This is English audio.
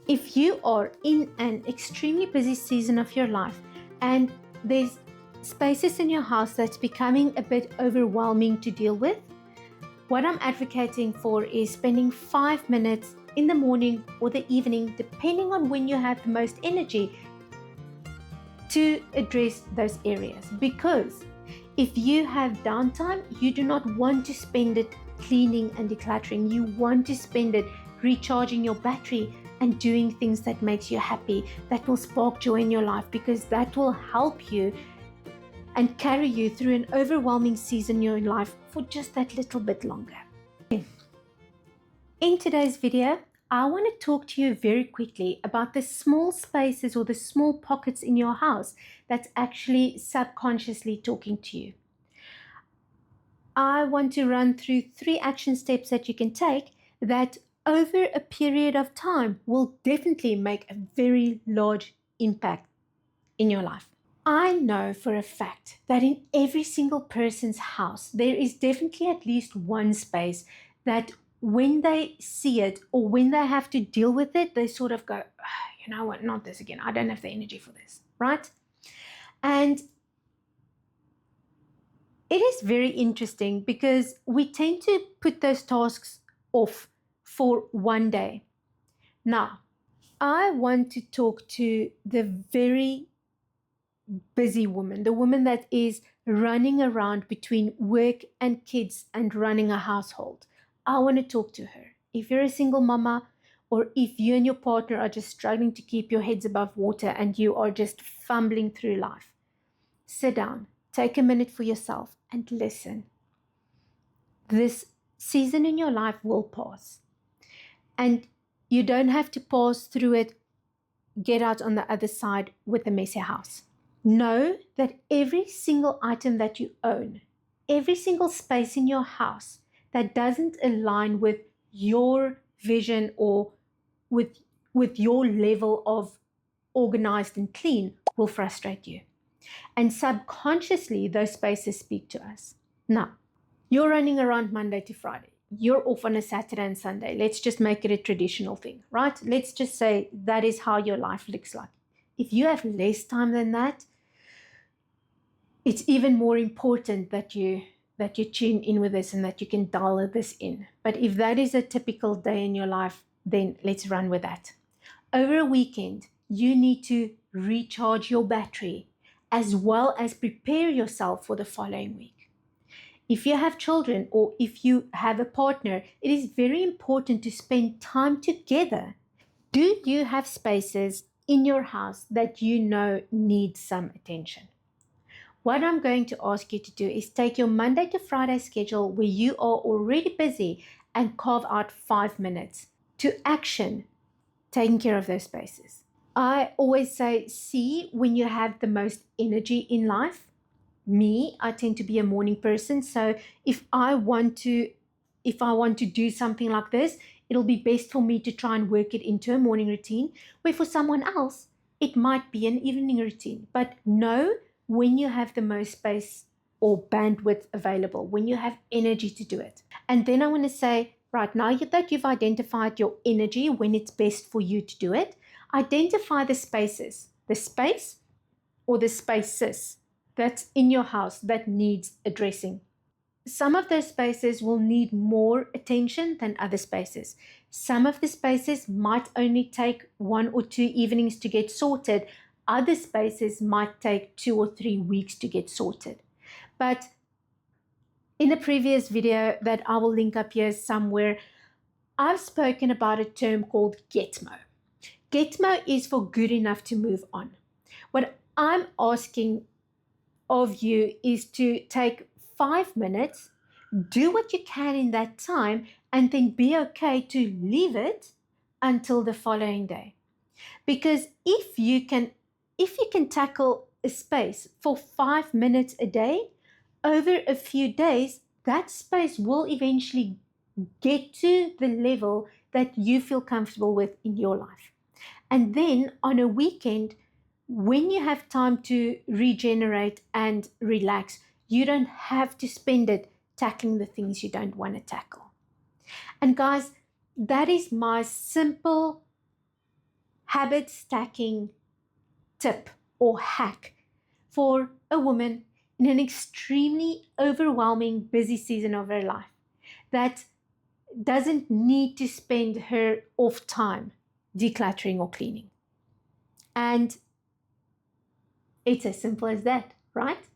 If you are in an extremely busy season of your life and there's spaces in your house that's becoming a bit overwhelming to deal with, what I'm advocating for is spending 5 minutes in the morning or the evening, depending on when you have the most energy, to address those areas. Because if you have downtime, you do not want to spend it cleaning and decluttering. You want to spend it recharging your battery and doing things that makes you happy, that will spark joy in your life, because that will help you and carry you through an overwhelming season in your life for just that little bit longer. In today's video, I want to talk to you very quickly about the small spaces or the small pockets in your house that's actually subconsciously talking to you. I want to run through 3 action steps that you can take that over a period of time will definitely make a very large impact in your life. I know for a fact that in every single person's house, there is definitely at least one space that when they see it or when they have to deal with it, they sort of go, you know what, not this again. I don't have the energy for this, right? And it is very interesting because we tend to put those tasks off for one day. Now, I want to talk to the very busy woman, the woman that is running around between work and kids and running a household. I want to talk to her. If you're a single mama, or if you and your partner are just struggling to keep your heads above water and you are just fumbling through life, sit down, take a minute for yourself and listen. This season in your life will pass. And you don't have to pass through it, get out on the other side with a messy house. Know that every single item that you own, every single space in your house that doesn't align with your vision or with your level of organized and clean will frustrate you. And subconsciously, those spaces speak to us. Now, you're running around Monday to Friday. You're off on a Saturday and Sunday. Let's just make it a traditional thing, right? Let's just say that is how your life looks like. If you have less time than that, it's even more important that you tune in with this and that you can dial this in. But if that is a typical day in your life, then let's run with that. Over a weekend, you need to recharge your battery as well as prepare yourself for the following week. If you have children or if you have a partner, it is very important to spend time together. Do you have spaces in your house that you know need some attention? What I'm going to ask you to do is take your Monday to Friday schedule where you are already busy and carve out 5 minutes to action taking care of those spaces. I always say, see when you have the most energy in life. Me, I tend to be a morning person, so if I want to do something like this, it'll be best for me to try and work it into a morning routine, where for someone else it might be an evening routine. But know when you have the most space or bandwidth available, when you have energy to do it. And then I want to say, right, now that you've identified your energy, when it's best for you to do it, identify the spaces, the space or the spaces that's in your house that needs addressing. Some of those spaces will need more attention than other spaces. Some of the spaces might only take 1 or 2 evenings to get sorted. Other spaces might take 2 or 3 weeks to get sorted. But in a previous video that I will link up here somewhere, I've spoken about a term called Getmo. Getmo is for good enough to move on. What I'm asking of you is to take 5 minutes, do what you can in that time, and then be okay to leave it until the following day. Because if you can tackle a space for 5 minutes a day, over a few days, that space will eventually get to the level that you feel comfortable with in your life. And then on a weekend, when you have time to regenerate and relax, you don't have to spend it tackling the things you don't want to tackle. And guys, that is my simple habit stacking tip or hack for a woman in an extremely overwhelming, busy season of her life that doesn't need to spend her off time decluttering or cleaning. And it's as simple as that, right?